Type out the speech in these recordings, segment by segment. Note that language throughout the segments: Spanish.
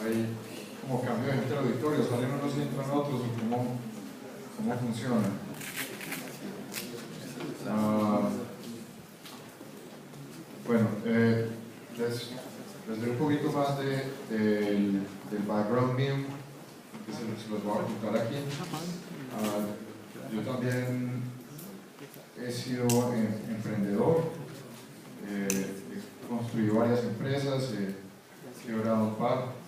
hay como cambio de gente al auditorio, salen unos y entran otros, o cómo funciona. Bueno, les doy un poquito más del background mío, que se los voy a contar aquí. Yo también he sido emprendedor, he construido varias empresas, he quebrado un par,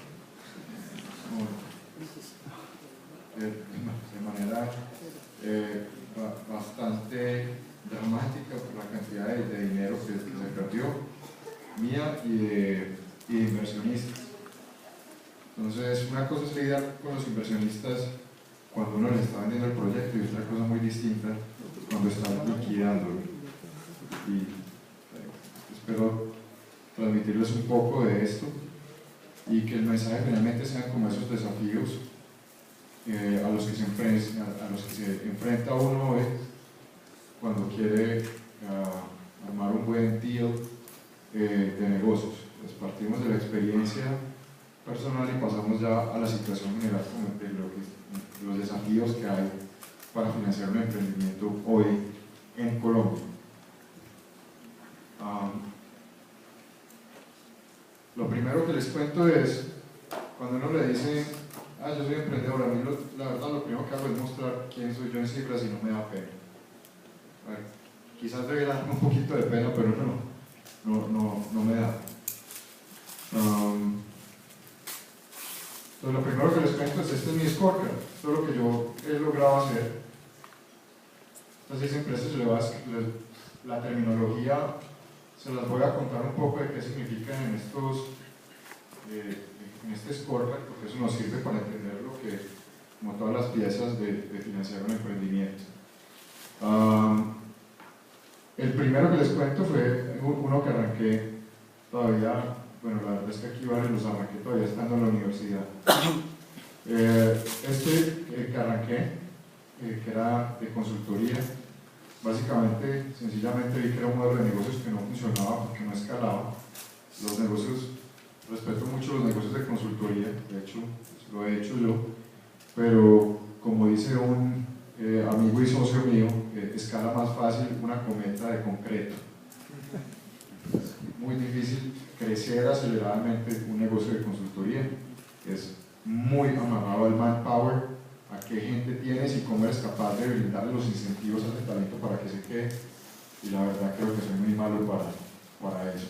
de manera bastante dramática por la cantidad de dinero que se perdió, mía y de inversionistas. Entonces, una cosa es lidiar con los inversionistas cuando uno les está vendiendo el proyecto y otra cosa muy distinta cuando están liquidándolo. Y espero transmitirles un poco de esto y que el mensaje finalmente sean como esos desafíos a los que se enfrenta uno hoy cuando quiere armar un buen deal de negocios. Pues partimos de la experiencia personal y pasamos ya a la situación general de los desafíos que hay para financiar un emprendimiento hoy en Colombia. Lo primero que les cuento es, cuando uno le dice, yo soy emprendedor, a mí la verdad lo primero que hago es mostrar quién soy yo en cifras y no me da pena. Quizás debería darme un poquito de pena, pero no me da. Entonces lo primero que les cuento es, este es mi scorecard, esto es lo que yo he logrado hacer. Entonces siempre la terminología se las voy a contar un poco de qué significan en este scorecard, porque eso nos sirve para entender lo que, como todas las piezas de financiar un emprendimiento. El primero que les cuento fue uno que arranqué todavía, bueno, la verdad es que aquí varios los arranqué todavía estando en la universidad. Que arranqué, que era de consultoría, básicamente, sencillamente vi que era un modelo de negocios que no funcionaba porque no escalaba. Los negocios, respeto mucho los negocios de consultoría, de hecho, lo he hecho yo, pero como dice un amigo y socio mío, escala más fácil una cometa de concreto. Es muy difícil crecer aceleradamente un negocio de consultoría, es muy amarrado al manpower, a qué gente tienes y cómo eres capaz de brindarle los incentivos a ese talento para que se quede, y la verdad creo que soy muy malo para eso.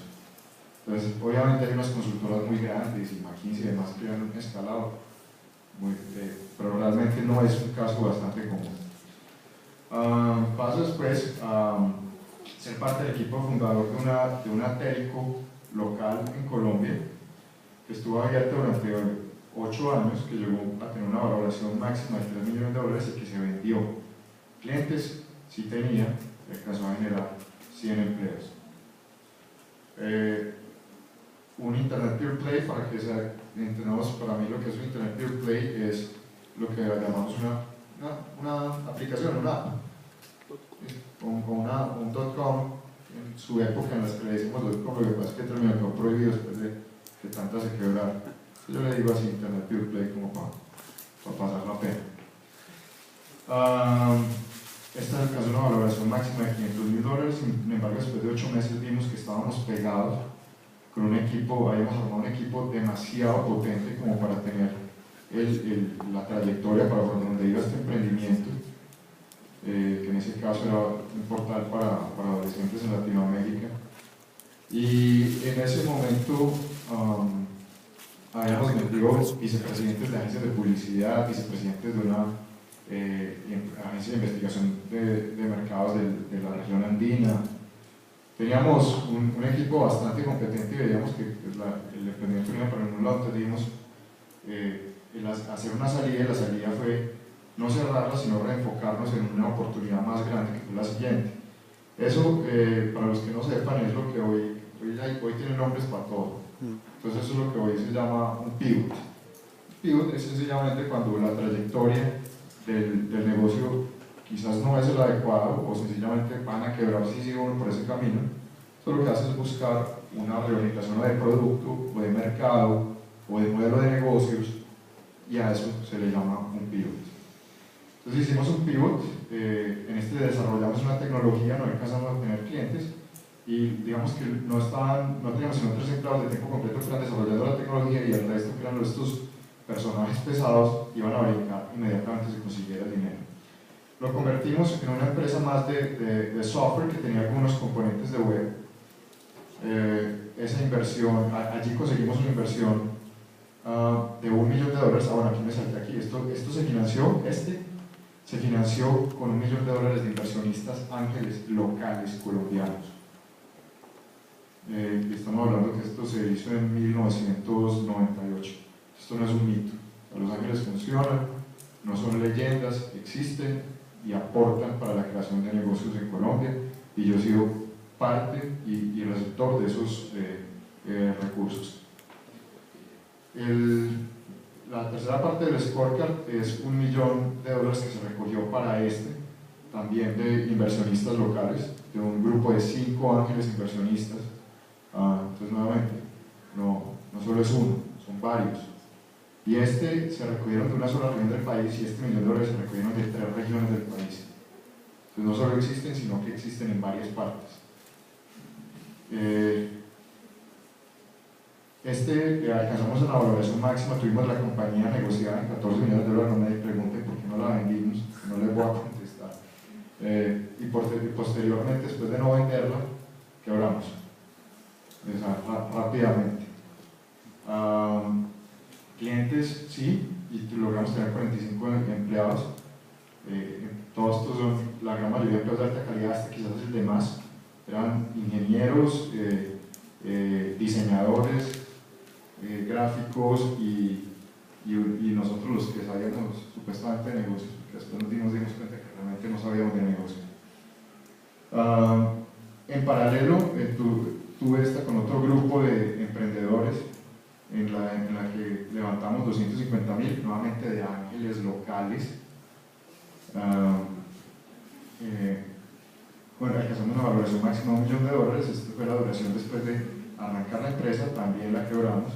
Entonces, obviamente hay unas consultoras muy grandes y McKinsey y demás que han escalado, pero realmente no es un caso bastante común. Paso después a ser parte del equipo fundador de una telco local en Colombia, que estuvo abierta durante 8 años, que llegó a tener una valoración máxima de $3 millones y que se vendió. Clientes sí tenía, alcanzó a generar 100 empleos. Un Internet Pure Play, para que entendamos, para mí lo que es un Internet Pure Play es lo que llamamos una aplicación, una app, un .com en su época en las que le decimos .com, lo que pasa es que terminó prohibido después de que tantas se quebraron. Yo le digo así, Internet Pure Play, como para pasar la pena. Esta alcanzó una valoración máxima de $500 mil, sin embargo después de 8 meses vimos que estábamos pegados con un equipo, habíamos armado un equipo demasiado potente como para tener la trayectoria para por donde iba este emprendimiento, que en ese caso era un portal para adolescentes en Latinoamérica. Y en ese momento habíamos metido vicepresidentes de agencias de publicidad, vicepresidentes de una agencia de investigación de mercados de la región andina. Teníamos un equipo bastante competente y veíamos que el emprendimiento venía para un lado. Entonces dijimos hacer una salida, y la salida fue no cerrarla, sino reenfocarnos en una oportunidad más grande, que fue la siguiente. Eso, para los que no sepan, es lo que hoy tiene nombres para todo. Entonces eso es lo que hoy se llama un pivot. Pivot es sencillamente cuando la trayectoria del negocio quizás no es el adecuado, o sencillamente van a quebrar si sigue uno por ese camino. Entonces lo que hace es buscar una reorientación de producto, o de mercado, o de modelo de negocio, Entonces hicimos un pivot, en este desarrollamos una tecnología, no alcanzamos a tener clientes y digamos que no teníamos sino 3 empleados de tiempo completo que eran desarrollando la tecnología y el resto que eran estos personajes pesados iban a brincar inmediatamente se consiguiera el dinero. Lo convertimos en una empresa más de software que tenía algunos componentes de web. Esa inversión, allí conseguimos una inversión de $1 millón. Bueno, aquí me salté aquí. Esto se financió con $1 millón de inversionistas ángeles locales colombianos. Estamos hablando que esto se hizo en 1998. Esto no es un mito. Los ángeles funcionan, no son leyendas, existen y aportan para la creación de negocios en Colombia, y yo he sido parte y receptor de esos recursos. La tercera parte del scorecard es $1 millón que se recogió para también de inversionistas locales, de un grupo de 5 ángeles inversionistas. Entonces, nuevamente, no solo es uno, son varios. Y se recogieron de una sola región del país, y $1 millón se recogieron de 3 regiones del país. Entonces, no solo existen, sino que existen en varias partes. Alcanzamos una valoración máxima, tuvimos la compañía negociada en $14 millones, no me pregunten por qué no la vendimos, no les voy a contestar. Y posteriormente, después de no venderla, quebramos. Rápidamente. Clientes, sí, y logramos tener 45 empleados. Todos estos son, la gran mayoría de empleados de alta calidad, quizás es el de más. Eran ingenieros, diseñadores, gráficos y nosotros los que sabíamos supuestamente de negocios, porque después nos dimos cuenta que realmente no sabíamos de negocios. En paralelo, tuve con otro grupo de emprendedores en la que levantamos 250.000, nuevamente de ángeles locales. Bueno, alcanzamos una valoración máxima de $1 millón. Esta fue la duración después de arrancar la empresa, también la quebramos.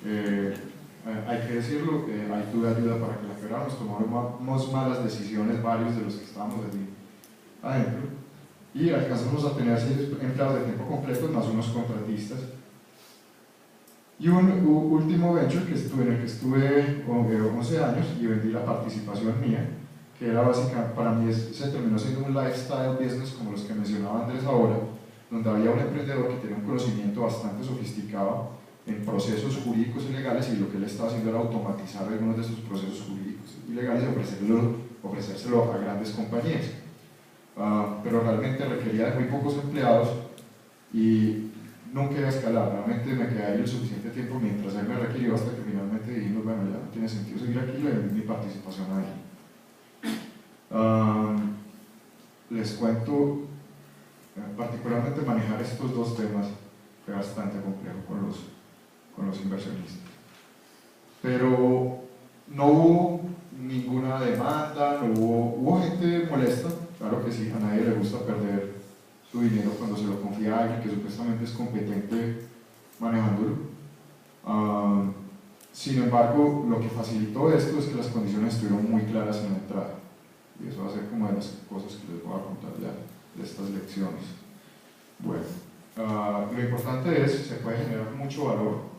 Hay que decirlo, ahí tuve ayuda para que la quebramos, tomamos malas decisiones varios de los que estábamos allí adentro, y alcanzamos a tener 6 empleados de tiempo completo más unos contratistas. Y un último venture en el que estuve 11 años y vendí la participación mía, que era básica, para mí se terminó siendo un lifestyle business como los que mencionaba Andrés ahora, donde había un emprendedor que tenía un conocimiento bastante sofisticado en procesos jurídicos y legales, y lo que él estaba haciendo era automatizar algunos de esos procesos jurídicos y legales y ofrecérselo a grandes compañías. Pero realmente requería de muy pocos empleados y nunca iba a escalar. Realmente me quedé ahí el suficiente tiempo mientras él me requirió, hasta que finalmente dijimos, bueno, ya no tiene sentido seguir aquí, le vendí mi participación a él. Les cuento, particularmente manejar estos 2 temas fue bastante complejo con los inversionistas, pero no hubo ninguna demanda, hubo gente molesta, claro que sí, a nadie le gusta perder su dinero cuando se lo confía a alguien que supuestamente es competente manejándolo. Sin embargo, lo que facilitó esto es que las condiciones estuvieron muy claras en la entrada, y eso va a ser como de las cosas que les voy a contar ya de estas lecciones. Bueno, lo importante es, se puede generar mucho valor,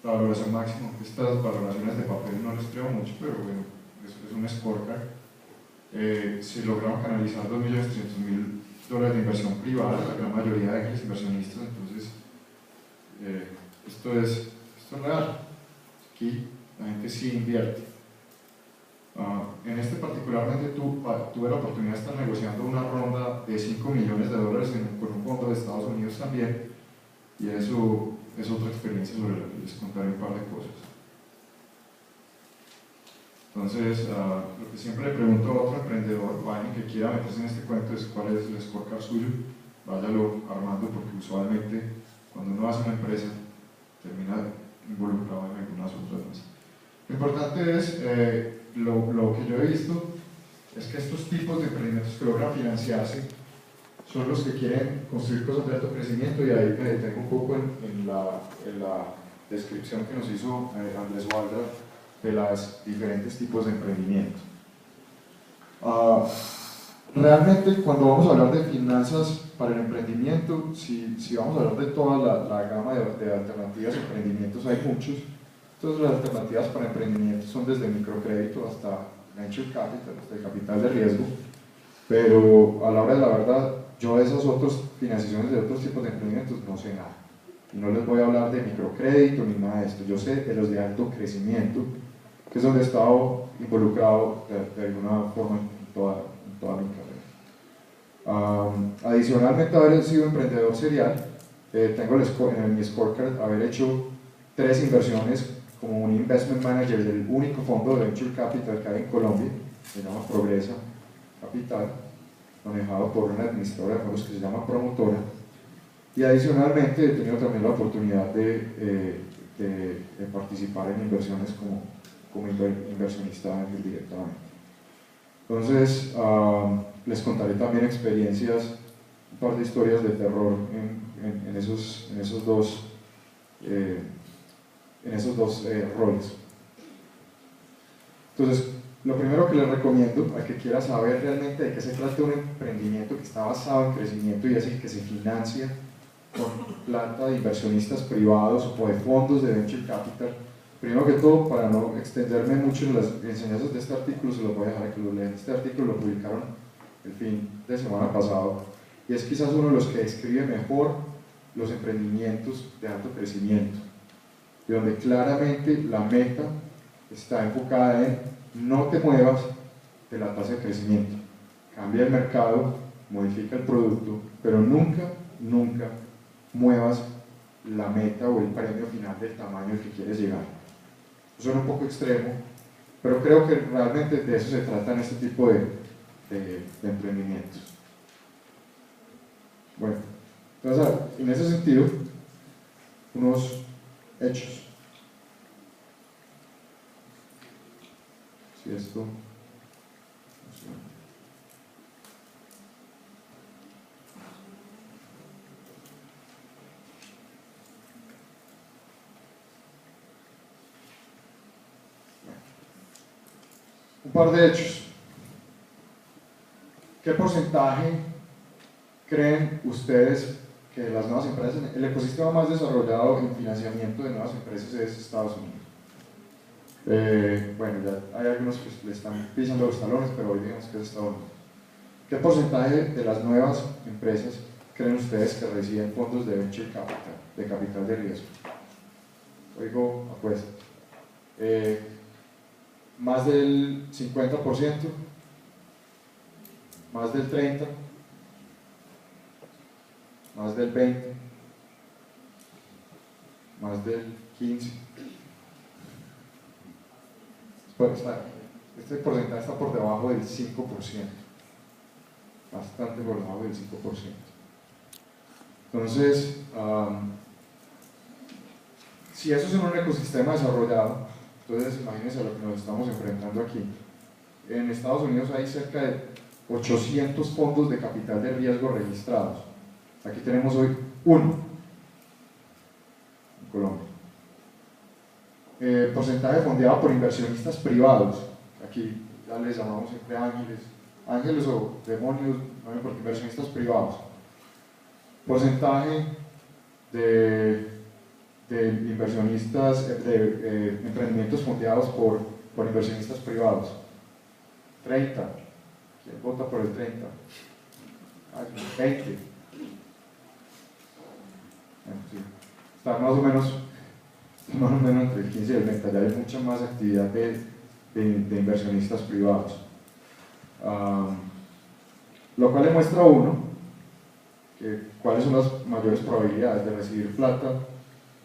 la valoración máxima, estas valoraciones de papel no les creo mucho, pero bueno, es un scorecard. Se lograron canalizar $2.300.000 de inversión privada, la gran mayoría de ángeles inversionistas. Entonces, esto es real. Aquí la gente sí invierte. En particularmente tuve la oportunidad de estar negociando una ronda de $5 millones con un fondo de Estados Unidos también, y eso es otra experiencia sobre la que les contaré un par de cosas. Entonces, lo que siempre le pregunto a otro emprendedor o a alguien que quiera meterse en este cuento es cuál es el scorecard suyo. Váyalo armando, porque usualmente cuando uno hace una empresa termina involucrado en algunas otras más. Lo importante es, lo que yo he visto es que estos tipos de emprendimientos que logran financiarse son los que quieren construir cosas de alto crecimiento, y ahí me detengo un poco en la descripción que nos hizo Andrés Waldra de los diferentes tipos de emprendimiento. Realmente cuando vamos a hablar de finanzas para el emprendimiento, si vamos a hablar de toda la gama de alternativas de emprendimientos, hay muchos. Entonces las alternativas para emprendimiento son desde microcrédito hasta venture capital, hasta el capital de riesgo, pero a la hora de la verdad yo de esas otras financiaciones de otros tipos de emprendimientos no sé nada. Y no les voy a hablar de microcrédito ni nada de esto, yo sé de los de alto crecimiento, que es donde he estado involucrado de alguna forma en toda mi carrera. Adicionalmente a haber sido emprendedor serial, tengo en mi scorecard haber hecho 3 inversiones como un investment manager del único fondo de venture capital que hay en Colombia, se llama Progresa Capital, manejado por una administradora de fondos que se llama Promotora, y adicionalmente he tenido también la oportunidad de participar en inversiones como inversionista directamente. Entonces, les contaré también experiencias, un par de historias de terror en esos dos roles. Entonces, lo primero que les recomiendo al que quiera saber realmente de qué se trata un emprendimiento que está basado en crecimiento y es el que se financia con plata de inversionistas privados o de fondos de venture capital. Primero que todo, para no extenderme mucho en las enseñanzas de este artículo, se los voy a dejar que lo lean. Este artículo lo publicaron el fin de semana pasado y es quizás uno de los que describe mejor los emprendimientos de alto crecimiento, y donde claramente la meta está enfocada en no te muevas de la tasa de crecimiento, cambia el mercado, modifica el producto, pero nunca muevas la meta o el premio final del tamaño al que quieres llegar. Suena un poco extremo, pero creo que realmente de eso se trata en este tipo de emprendimientos. Bueno, entonces en ese sentido, unos hechos. Si esto funciona. Un par de hechos. ¿Qué porcentaje creen ustedes que las nuevas empresas, el ecosistema más desarrollado en financiamiento de nuevas empresas es Estados Unidos? Bueno, ya hay algunos que le están pisando los talones, pero hoy digamos que es Estados Unidos. ¿Qué porcentaje de las nuevas empresas creen ustedes que reciben fondos de venture capital, de capital de riesgo? Oigo, apuesta. ¿Más del 50%? ¿Más del 30%? ¿Más del 20%? ¿Más del 15%? Este porcentaje está por debajo del 5%, bastante por debajo del 5%. Entonces, si eso es en un ecosistema desarrollado, entonces imagínense a lo que nos estamos enfrentando aquí. En Estados Unidos hay cerca de 800 fondos de capital de riesgo registrados. Aquí tenemos hoy uno en Colombia. Porcentaje fondeado por inversionistas privados. Aquí ya les llamamos siempre ángeles o demonios, no importa, inversionistas privados. Porcentaje de inversionistas, de emprendimientos fondeados por inversionistas privados. 30. ¿Quién vota por el 30? 20. Bueno, sí. Está más o menos entre el 15 y el 20. Ya hay mucha más actividad de inversionistas privados. Lo cual le muestra a uno cuáles son las mayores probabilidades de recibir plata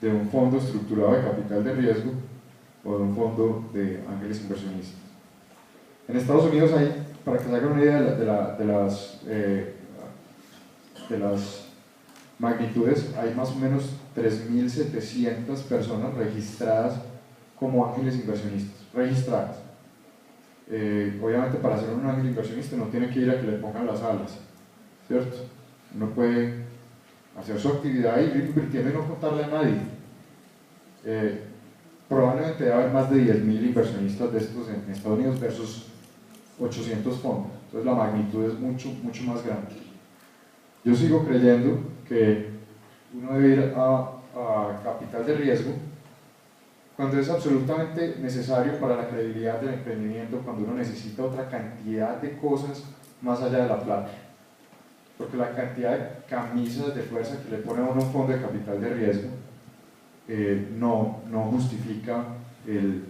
de un fondo estructurado de capital de riesgo o de un fondo de ángeles inversionistas. En Estados Unidos hay, para que se hagan una idea de las magnitudes, hay más o menos 3.700 personas registradas como ángeles inversionistas, registradas. Obviamente para ser un ángel inversionista no tiene que ir a que le pongan las alas, ¿cierto? Uno puede hacer su actividad y ir invirtiendo y no contarle a nadie. Probablemente debe haber más de 10.000 inversionistas de estos en Estados Unidos versus 800 fondos. Entonces la magnitud es mucho más grande. Yo sigo creyendo que uno debe ir a capital de riesgo cuando es absolutamente necesario para la credibilidad del emprendimiento, cuando uno necesita otra cantidad de cosas más allá de la plata. Porque la cantidad de camisas de fuerza que le pone a uno un fondo de capital de riesgo no justifica el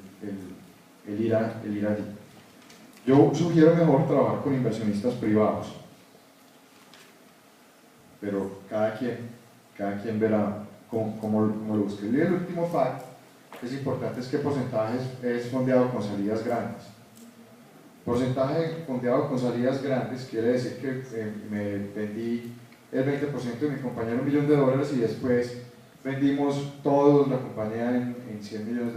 ir allí. Yo sugiero mejor trabajar con inversionistas privados, pero cada quien verá cómo lo busque. Y el último fact que es importante es qué porcentaje es fondeado con salidas grandes. Porcentaje fondeado con salidas grandes quiere decir que me vendí el 20% de mi compañía en $1 millón y después vendimos todos la compañía en $100 millones.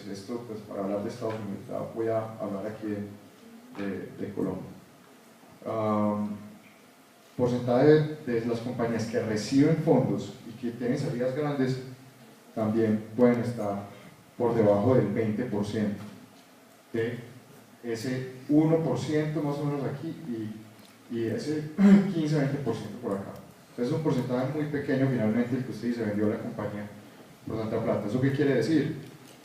Esto, pues, para hablar de Estados Unidos, voy a hablar aquí de Colombia. Porcentaje de las compañías que reciben fondos y que tienen salidas grandes también pueden estar por debajo del 20% de ese 1% más o menos aquí y ese 15-20% por acá. Entonces es un porcentaje muy pequeño finalmente el que usted dice vendió la compañía por tanta plata. ¿Eso qué quiere decir?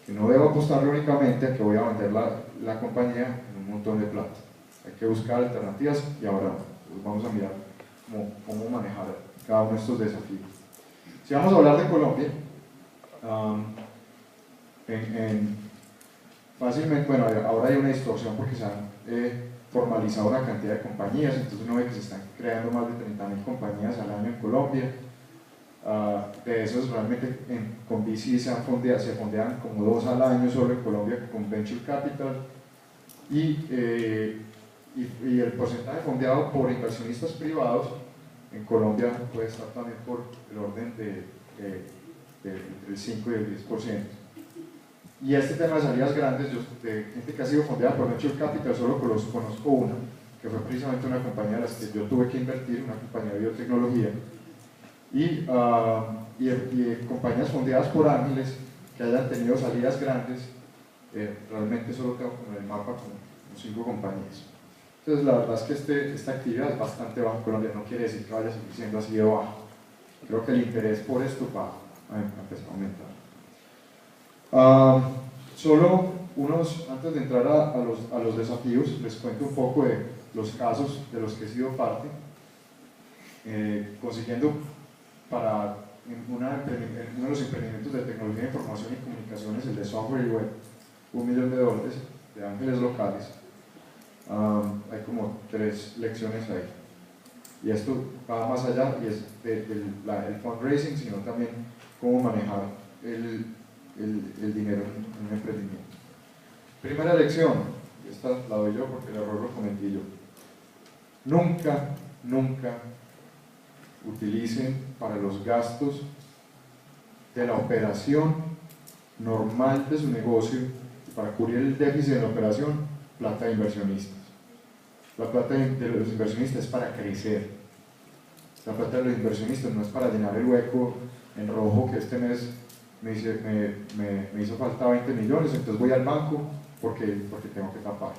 Que no debo apostarle únicamente a que voy a vender la compañía en un montón de plata. Hay que buscar alternativas y ahora pues vamos a mirar cómo manejar cada uno de estos desafíos. Si vamos a hablar de Colombia, fácilmente, bueno, ahora hay una distorsión porque se han formalizado una cantidad de compañías, entonces uno ve que se están creando más de 30.000 compañías al año en Colombia. De esos realmente con VC se fondean como 2 al año solo en Colombia con Venture Capital y el porcentaje fondeado por inversionistas privados en Colombia puede estar también por el orden entre el 5 y el 10%. Y este tema de salidas grandes, de gente que ha sido fondeada por Venture Capital, solo conozco una, que fue precisamente una compañía en la que yo tuve que invertir, una compañía de biotecnología, y compañías fondeadas por ángeles que hayan tenido salidas grandes, realmente solo tengo como en el mapa como 5 compañías. Entonces la verdad es que esta actividad es bastante baja en Colombia, no quiere decir que vaya a seguir siendo así de baja. Creo que el interés por esto va a empezar a aumentar. Solo antes de entrar a los desafíos, les cuento un poco de los casos de los que he sido parte, consiguiendo en uno de los emprendimientos de tecnología de información y comunicaciones, el de software y web, $1 millón de ángeles locales. Hay como 3 lecciones ahí. Y esto va más allá y es el fundraising, sino también cómo manejar el dinero en un emprendimiento. Primera lección, esta la doy yo porque el error lo cometí yo. Nunca utilicen para los gastos de la operación normal de su negocio, para cubrir el déficit de la operación, plata de inversionistas. La plata de los inversionistas es para crecer. La plata de los inversionistas no es para llenar el hueco en rojo que este mes me hizo falta 20 millones, entonces voy al banco porque tengo que tapar.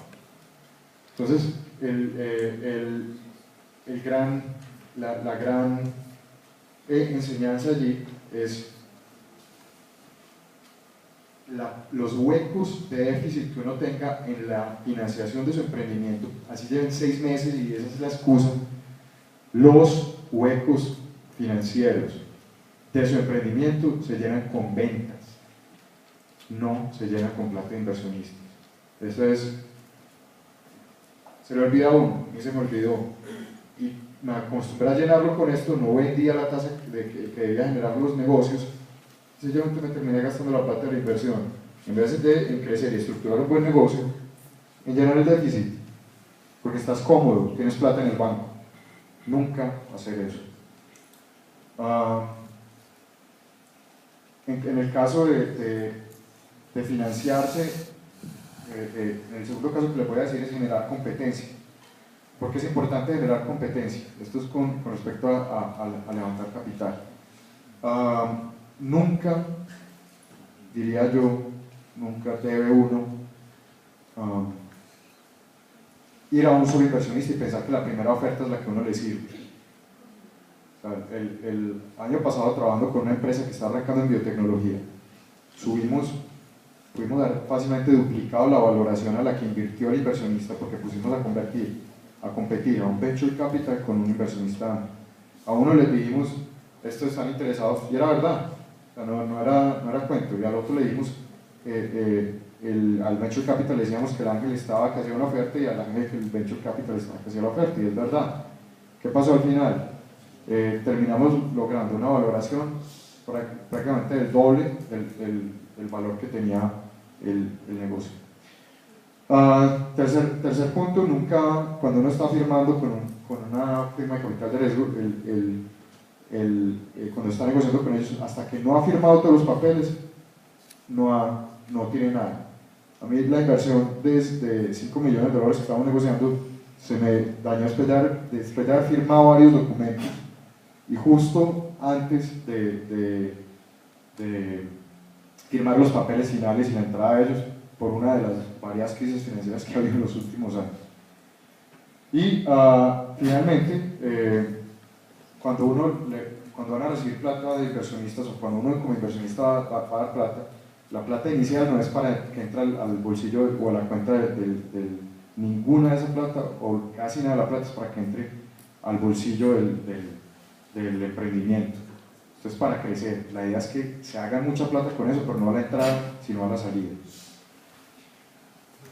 Entonces, la gran enseñanza allí es los huecos de déficit que uno tenga en la financiación de su emprendimiento, así lleven 6 meses y esa es la excusa. Los huecos financieros de su emprendimiento se llenan con ventas, no se llenan con plata de inversionistas. Eso se le olvida a uno, a mí se me olvidó y me acostumbré a llenarlo con esto, no vendía la tasa que debía generar los negocios, sencillamente me terminé gastando la plata de la inversión en vez de en crecer y estructurar un buen negocio, en llenar el déficit, porque estás cómodo, tienes plata en el banco. Nunca hacer eso. En el caso de financiarse, en el segundo caso que le voy a decir es generar competencia. ¿Por qué es importante generar competencia? Esto es con respecto a levantar capital. Nunca, diría yo, nunca debe uno ir a un solo inversionista y pensar que la primera oferta es la que a uno le sirve. O sea, el año pasado, trabajando con una empresa que está arrancando en biotecnología, pudimos dar fácilmente duplicado la valoración a la que invirtió el inversionista, porque pusimos a competir a un venture capital con un inversionista. A uno le dijimos, estos están interesados, y era verdad, o sea, no era cuento, y al otro le dijimos, al venture capital le decíamos que el ángel estaba que hacía una oferta, y al ángel que el venture capital estaba que hacía la oferta, y es verdad. ¿Qué pasó al final? Terminamos logrando una valoración prácticamente del doble del valor que tenía el negocio. Tercer punto, nunca, cuando uno está firmando con una firma de capital de riesgo, cuando está negociando con ellos, hasta que no ha firmado todos los papeles, no tiene nada. A mí la inversión de $5 millones que estamos negociando se me dañó después de haber firmado varios documentos, y justo antes de firmar los papeles finales y la entrada de ellos, por una de las varias crisis financieras que ha habido en los últimos años. Y finalmente, cuando van a recibir plata de inversionistas, o cuando uno como inversionista va a dar plata, la plata inicial no es para que entre al bolsillo o a la cuenta ninguna de esa plata, o casi nada de la plata es para que entre al bolsillo del emprendimiento. Esto es para crecer. La idea es que se haga mucha plata con eso, pero no a la entrada, sino a la salida.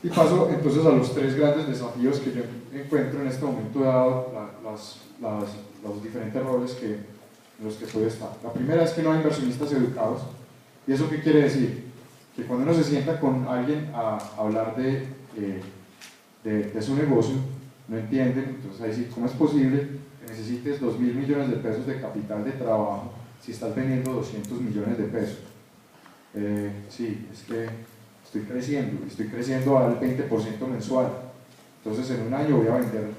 Y paso entonces a los 3 grandes desafíos que yo encuentro en este momento, dado los diferentes roles en los que puede estar. La primera es que no hay inversionistas educados. ¿Y eso qué quiere decir? Que cuando uno se sienta con alguien a hablar de su negocio, no entienden. Entonces ahí sí, ¿cómo es posible que necesites 2.000 millones de pesos de capital de trabajo si estás vendiendo 200 millones de pesos? Sí, es que estoy creciendo al 20% mensual, entonces en un año voy a vender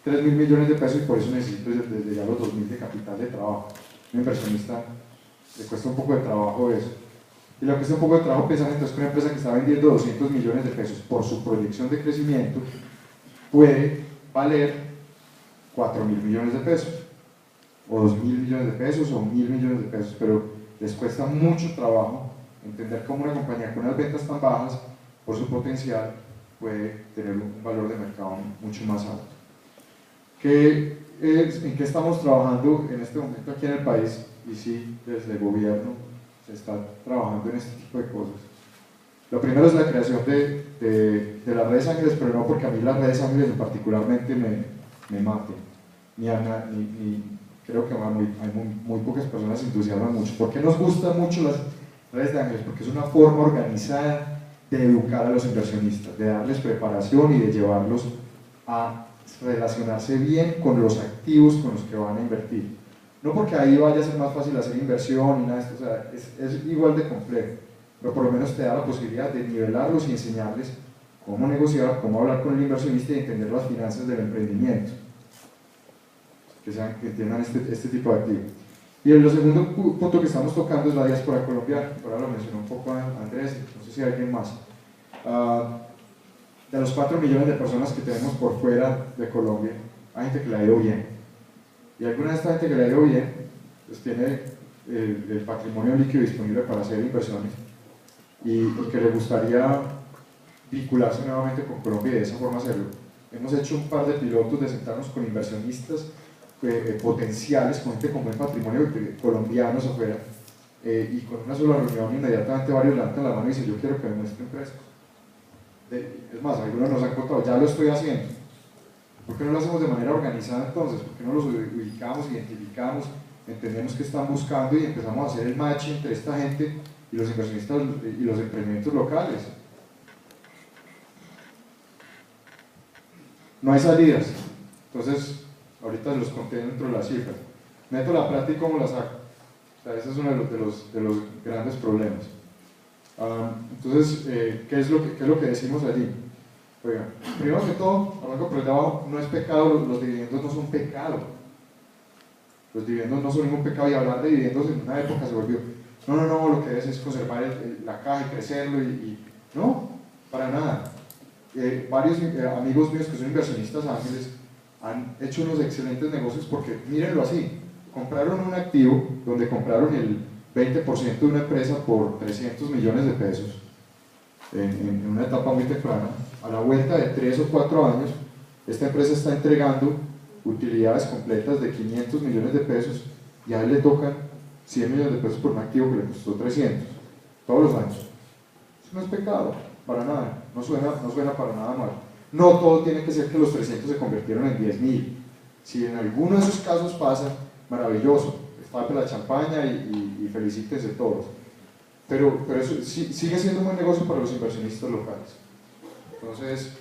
3.000 millones de pesos, y por eso necesito desde ya los 2.000 de capital de trabajo. Un inversionista le cuesta un poco de trabajo eso, y le cuesta un poco de trabajo pensar entonces que una empresa que está vendiendo 200 millones de pesos por su proyección de crecimiento puede valer 4.000 millones de pesos, o 2.000 millones de pesos, o 1.000 millones de pesos, pero les cuesta mucho trabajo entender cómo una compañía con unas ventas tan bajas, por su potencial, puede tener un valor de mercado mucho más alto. ¿En qué estamos trabajando en este momento aquí en el país? Y sí, desde el gobierno se está trabajando en este tipo de cosas. Lo primero es la creación de las redes ángeles, pero no porque a mí las redes ángeles particularmente me maten, creo que hay muy pocas personas se entusiasman mucho. ¿Por qué nos gustan mucho las redes de ángeles? Porque es una forma organizada de educar a los inversionistas, de darles preparación y de llevarlos a relacionarse bien con los activos con los que van a invertir. No porque ahí vaya a ser más fácil hacer inversión y nada de esto, o sea, es igual de complejo, pero por lo menos te da la posibilidad de nivelarlos y enseñarles cómo negociar, cómo hablar con el inversionista y entender las finanzas del emprendimiento, que entiendan este tipo de activos. Y el segundo punto que estamos tocando es la diáspora colombiana. Ahora lo mencionó un poco Andrés, no sé si hay alguien más. De los 4 millones de personas que tenemos por fuera de Colombia, hay gente que le ha ido bien. Y alguna de esta gente que le ha ido bien, pues tiene el patrimonio líquido disponible para hacer inversiones y que le gustaría vincularse nuevamente con Colombia y de esa forma hacerlo. Hemos hecho un par de pilotos de sentarnos con inversionistas potenciales, con gente con buen patrimonio colombianos afuera, y con una sola reunión inmediatamente varios levantan la mano y dicen: yo quiero que me muestren precios. Es más, algunos nos han contado: ya lo estoy haciendo. ¿Por qué no lo hacemos de manera organizada entonces? ¿Por qué no los ubicamos, identificamos, entendemos qué están buscando y empezamos a hacer el match entre esta gente y los inversionistas y los emprendimientos locales? No hay salidas, entonces ahorita los conté dentro de las cifras. Meto la plata y cómo la saco. O sea, ese es uno de los grandes problemas. Entonces, ¿qué es lo que decimos allí? Oiga, primero que todo, hablando por el de abajo, no es pecado, los dividendos no son pecado. Los dividendos no son ningún pecado, y hablar de dividendos en una época se volvió: no, lo que es conservar la caja y crecerlo, no, para nada. varios amigos míos que son inversionistas ángeles han hecho unos excelentes negocios porque, mírenlo así, compraron un activo donde compraron el 20% de una empresa por 300 millones de pesos en una etapa muy temprana. A la vuelta de 3 o 4 años, esta empresa está entregando utilidades completas de 500 millones de pesos y a él le tocan 100 millones de pesos por un activo que le costó 300 todos los años. Eso no es pecado, para nada, no suena para nada mal. No todo tiene que ser que los 300 se convirtieron en 10.000. Si en alguno de esos casos pasa, maravilloso, tape la champaña y felicítense todos. Pero eso sigue siendo un buen negocio para los inversionistas locales. Entonces,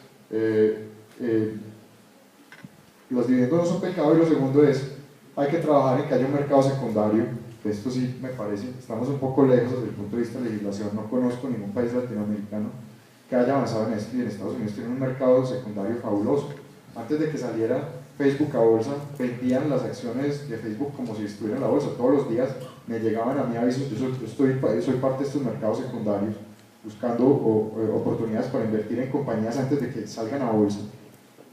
los dividendos no son pecado, y lo segundo es, hay que trabajar en que haya un mercado secundario. Esto sí me parece, estamos un poco lejos desde el punto de vista de legislación, no conozco ningún país latinoamericano que haya avanzado en esto, y en Estados Unidos tienen un mercado secundario fabuloso. Antes de que saliera Facebook a bolsa, vendían las acciones de Facebook como si estuviera en la bolsa. Todos los días me llegaban a mí avisos. Yo soy parte de estos mercados secundarios, buscando oportunidades para invertir en compañías antes de que salgan a bolsa.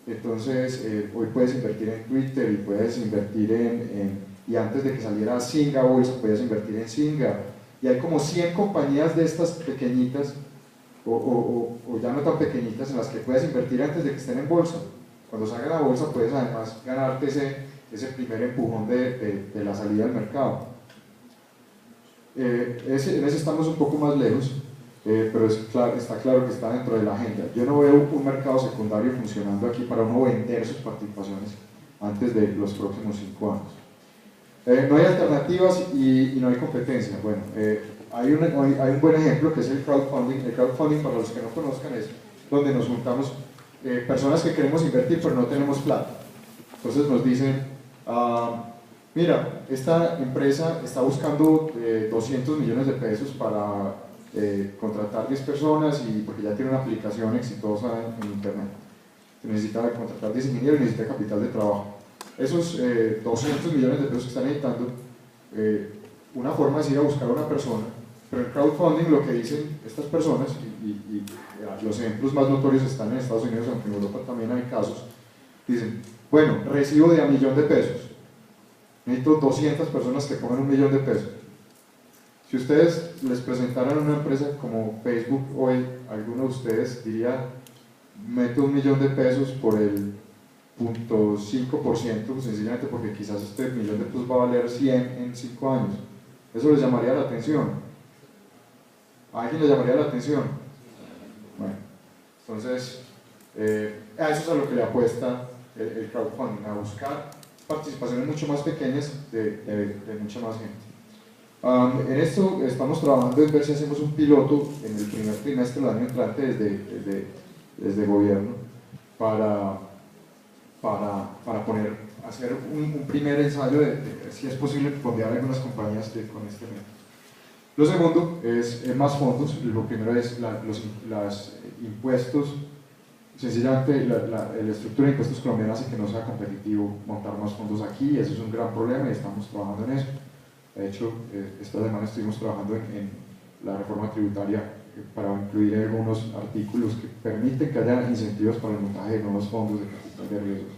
Entonces, hoy puedes invertir en Twitter y puedes invertir y antes de que saliera Singa a bolsa, puedes invertir en Singa. Y hay como 100 compañías de estas pequeñitas, o ya no tan pequeñitas, en las que puedes invertir antes de que estén en bolsa. Cuando salgan a bolsa puedes además ganarte ese primer empujón de la salida al mercado. En ese estamos un poco más lejos, pero está claro que está dentro de la agenda. Yo no veo un mercado secundario funcionando aquí para uno vender sus participaciones antes de los próximos 5 años. No hay alternativas y no hay competencia. Bueno, hay un buen ejemplo que es el crowdfunding. El crowdfunding, para los que no conozcan, es donde nos juntamos personas que queremos invertir pero no tenemos plata. Entonces nos dicen, mira, esta empresa está buscando 200 millones de pesos para contratar 10 personas, y porque ya tiene una aplicación exitosa en internet. Necesita contratar 10 ingenieros y necesita capital de trabajo. Esos 200 millones de pesos que están necesitando, una forma es ir a buscar a una persona, pero el crowdfunding lo que dicen estas personas, y los ejemplos más notorios están en Estados Unidos, aunque en Europa también hay casos, dicen, bueno, recibo de a $1.000.000 de pesos, necesito 200 personas que pongan $1.000.000 de pesos. Si ustedes les presentaran una empresa como Facebook hoy, alguno de ustedes diría, meto $1.000.000 de pesos por el 0.5%, sencillamente porque quizás este $1.000.000 de pesos va a valer 100 en 5 años. Eso les llamaría la atención. ¿A alguien le llamaría la atención? Bueno, entonces, a eso es a lo que le apuesta el crowdfunding, a buscar participaciones mucho más pequeñas de mucha más gente. En esto estamos trabajando en ver si hacemos un piloto en el primer trimestre del año entrante desde gobierno para hacer un primer ensayo de si es posible fondear algunas compañías con este método. Lo segundo es más fondos. Lo primero es los impuestos. Sencillamente la estructura de impuestos colombiana hace que no sea competitivo montar más fondos aquí, y eso es un gran problema y estamos trabajando en eso. De hecho, esta semana estuvimos trabajando en la reforma tributaria para incluir algunos artículos que permiten que haya incentivos para el montaje de nuevos fondos de capital de riesgos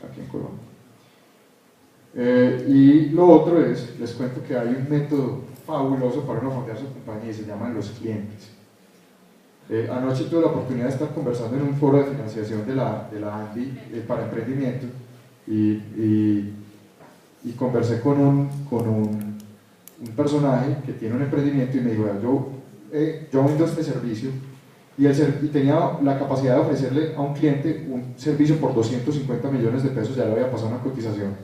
aquí en Colombia. Y lo otro es, les cuento que hay un método fabuloso para uno fondear su compañía y se llaman los clientes. Anoche tuve la oportunidad de estar conversando en un foro de financiación de la ANDI para emprendimiento y conversé con un personaje que tiene un emprendimiento y me dijo, yo vendo este servicio y tenía la capacidad de ofrecerle a un cliente un servicio por 250 millones de pesos, ya le había pasado una cotización,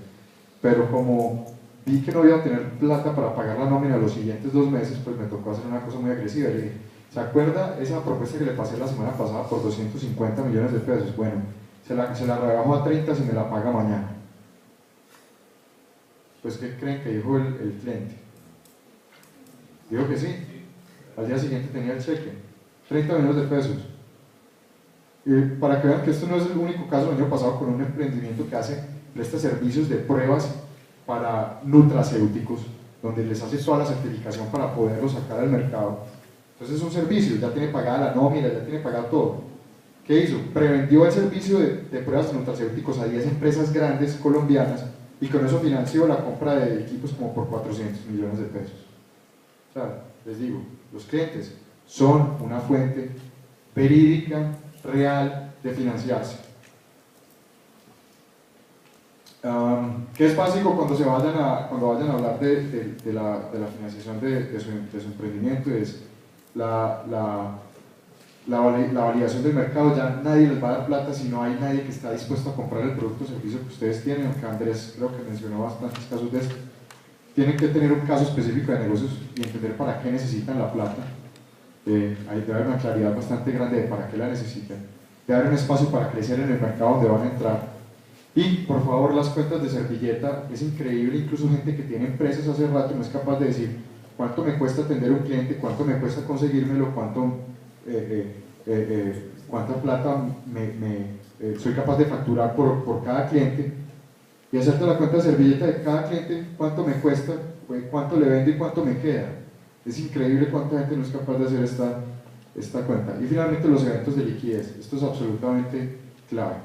pero como vi que no iba a tener plata para pagar la nómina los siguientes 2 meses, pues me tocó hacer una cosa muy agresiva. Le dije, ¿se acuerda esa propuesta que le pasé la semana pasada por 250 millones de pesos? Bueno, se la rebajo a 30 si me la paga mañana. Pues, ¿qué creen que dijo el cliente? Dijo que sí. Al día siguiente tenía el cheque, 30 millones de pesos. Para que vean que esto no es el único caso, el año pasado con un emprendimiento que presta servicios de pruebas para nutracéuticos, donde les hace toda la certificación para poderlo sacar al mercado. Entonces es un servicio, ya tiene pagada la nómina, ya tiene pagado todo. ¿Qué hizo? Prevendió el servicio de pruebas de nutracéuticos a 10 empresas grandes colombianas y con eso financió la compra de equipos como por 400 millones de pesos. O sea, les digo, los clientes son una fuente verídica, real, de financiarse. ¿Qué es básico cuando vayan a hablar de la financiación de su emprendimiento? Es la validación del mercado. Ya nadie les va a dar plata si no hay nadie que está dispuesto a comprar el producto o servicio que ustedes tienen, aunque Andrés creo que mencionó bastantes casos de esto. Tienen que tener un caso específico de negocios y entender para qué necesitan la plata. Ahí debe haber una claridad bastante grande de para qué la necesitan. Debe haber un espacio para crecer en el mercado donde van a entrar. Y por favor, las cuentas de servilleta, es increíble, incluso gente que tiene empresas hace rato no es capaz de decir cuánto me cuesta atender a un cliente, cuánto me cuesta conseguírmelo, cuánta plata soy capaz de facturar por cada cliente, y hacerte la cuenta de servilleta de cada cliente, cuánto me cuesta, cuánto le vendo y cuánto me queda. Es increíble cuánta gente no es capaz de hacer esta cuenta. Y finalmente los eventos de liquidez, esto es absolutamente clave.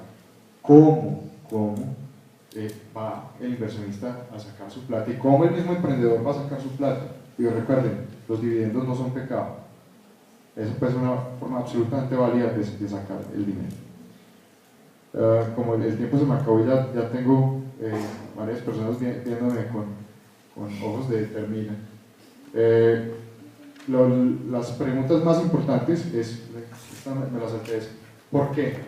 ¿Cómo va el inversionista a sacar su plata y cómo el mismo emprendedor va a sacar su plata? Y recuerden, los dividendos no son pecado. Eso puede ser una forma absolutamente válida de sacar el dinero. Como el tiempo se me acabó y ya tengo varias personas viéndome con ojos de termina. Las preguntas más importantes esta me las salté, ¿por qué?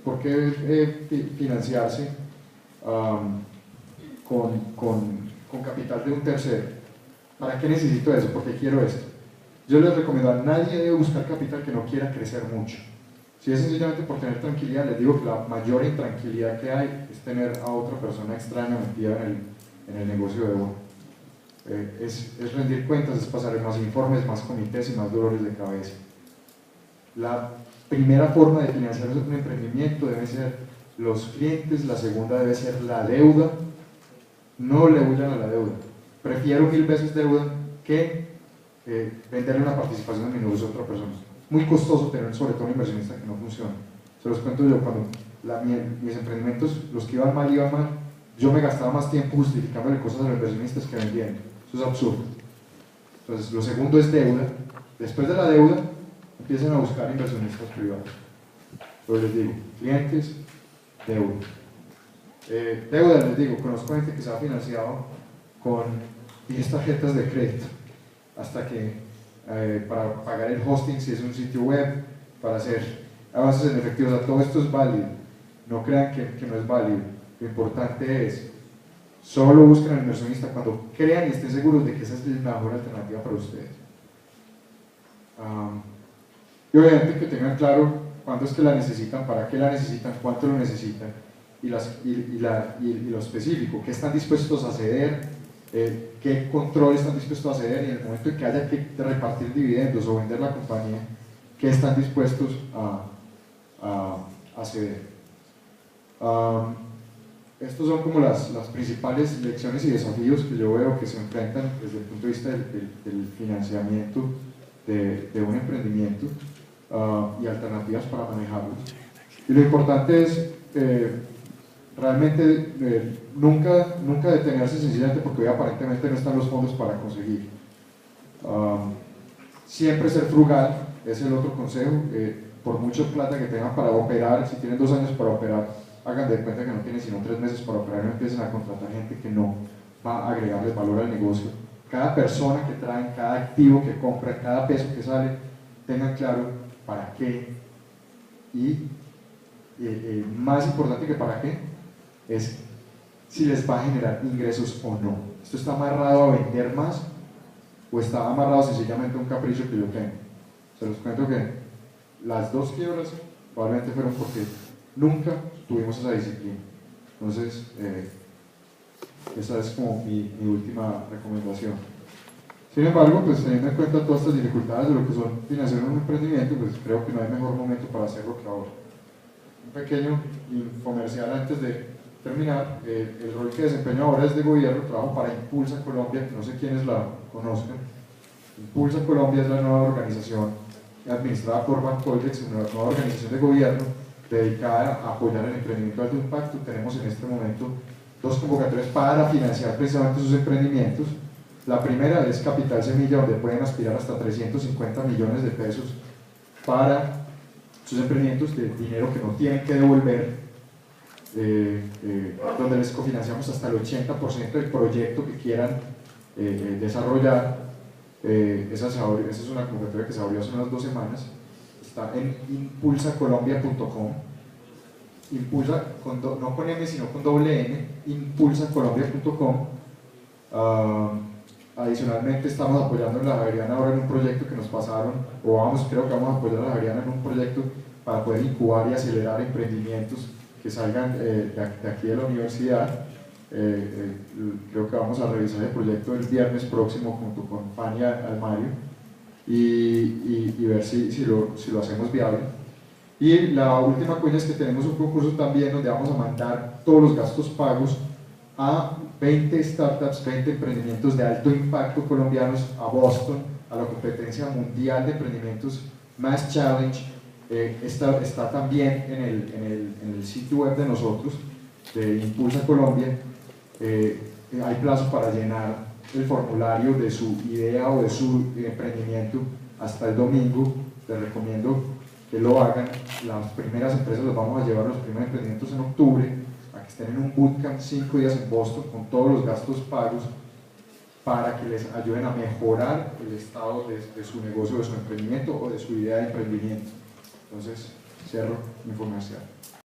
¿Por qué financiarse con capital de un tercero? ¿Para qué necesito eso? ¿Por qué quiero esto? Yo les recomiendo a nadie debe buscar capital que no quiera crecer mucho. Si es sencillamente por tener tranquilidad, les digo que la mayor intranquilidad que hay es tener a otra persona extraña metida en el negocio de uno. Es rendir cuentas, es pasar más informes, más comités y más dolores de cabeza. La primera forma de financiar un emprendimiento debe ser los clientes, la segunda debe ser la deuda. No le huyan a la deuda. Prefiero 1000 veces deuda que venderle una participación en mi negocio a otra persona. Muy costoso tener sobre todo un inversionista que no funciona. Se los cuento yo, cuando mis emprendimientos, los que iban mal, yo me gastaba más tiempo justificándole cosas a los inversionistas que vendiendo. Eso es absurdo. Entonces, lo segundo es deuda. Después de la deuda, empiezan a buscar inversionistas privados. Entonces les digo, clientes, deuda. Deuda, les digo, conozco gente que se ha financiado con 10 tarjetas de crédito, hasta que para pagar el hosting si es un sitio web, para hacer avances en efectivo. O sea, todo esto es válido. No crean que no es válido. Lo importante es, solo busquen al inversionista cuando crean y estén seguros de que esa es la mejor alternativa para ustedes. Y obviamente que tengan claro cuándo es que la necesitan, para qué la necesitan, cuánto lo necesitan y lo específico, qué están dispuestos a ceder, qué control están dispuestos a ceder, y en el momento en que haya que repartir dividendos o vender la compañía, qué están dispuestos a ceder. Estos son como las principales lecciones y desafíos que yo veo que se enfrentan desde el punto de vista del financiamiento de un emprendimiento y alternativas para manejarlos. Y lo importante es realmente nunca detenerse sencillamente porque hoy aparentemente no están los fondos para conseguir. Siempre ser frugal es el otro consejo. Por mucha plata que tengan para operar, si tienen 2 años para operar, hagan de cuenta que no tienen sino 3 meses para operar, no empiecen a contratar gente que no va a agregarles valor al negocio. Cada persona que traen, cada activo que compran, cada peso que sale, tengan claro para qué, y más importante que para qué es si les va a generar ingresos o no. ¿Esto está amarrado a vender más o está amarrado sencillamente a un capricho que yo tengo? Se los cuento que las 2 quiebras probablemente fueron porque nunca tuvimos esa disciplina. Entonces, esa es como mi última recomendación. Sin embargo, pues teniendo en cuenta todas estas dificultades de lo que son financiar un emprendimiento, pues creo que no hay mejor momento para hacerlo que ahora. Un pequeño comercial antes de terminar. El rol que desempeño ahora es de gobierno, trabajo para Impulsa Colombia, que no sé quiénes la conozcan. Impulsa Colombia es la nueva organización administrada por Bancoldex, una nueva organización de gobierno dedicada a apoyar el emprendimiento de alto impacto. Tenemos en este momento 2 convocatorias para financiar precisamente sus emprendimientos. La primera es Capital Semilla, donde pueden aspirar hasta 350 millones de pesos para sus emprendimientos, de dinero que no tienen que devolver, donde les cofinanciamos hasta el 80% del proyecto que quieran desarrollar. Esa es una convocatoria que se abrió hace unas 2 semanas. Está en impulsacolombia.com. Impulsa, no con M sino con doble M, impulsacolombia.com. Adicionalmente estamos apoyando en la Javeriana ahora en un proyecto que nos pasaron, creo que vamos a apoyar a la Javeriana en un proyecto para poder incubar y acelerar emprendimientos que salgan de aquí de la universidad. Creo que vamos a revisar el proyecto el viernes próximo junto con Fanny Almario y ver si lo hacemos viable. Y la última cuña es que tenemos un concurso también donde vamos a mandar todos los gastos pagos a 20 startups, 20 emprendimientos de alto impacto colombianos a Boston, a la competencia mundial de emprendimientos Mass Challenge. Está también en el sitio web de nosotros, de Impulsa Colombia. Hay plazo para llenar el formulario de su idea o de su emprendimiento hasta el domingo. Les recomiendo que lo hagan. Las primeras empresas los vamos a llevar, los primeros emprendimientos en octubre, a que estén en un bootcamp 5 días en Boston con todos los gastos pagos para que les ayuden a mejorar el estado de su negocio, de su emprendimiento o de su idea de emprendimiento. Entonces, cierro mi información.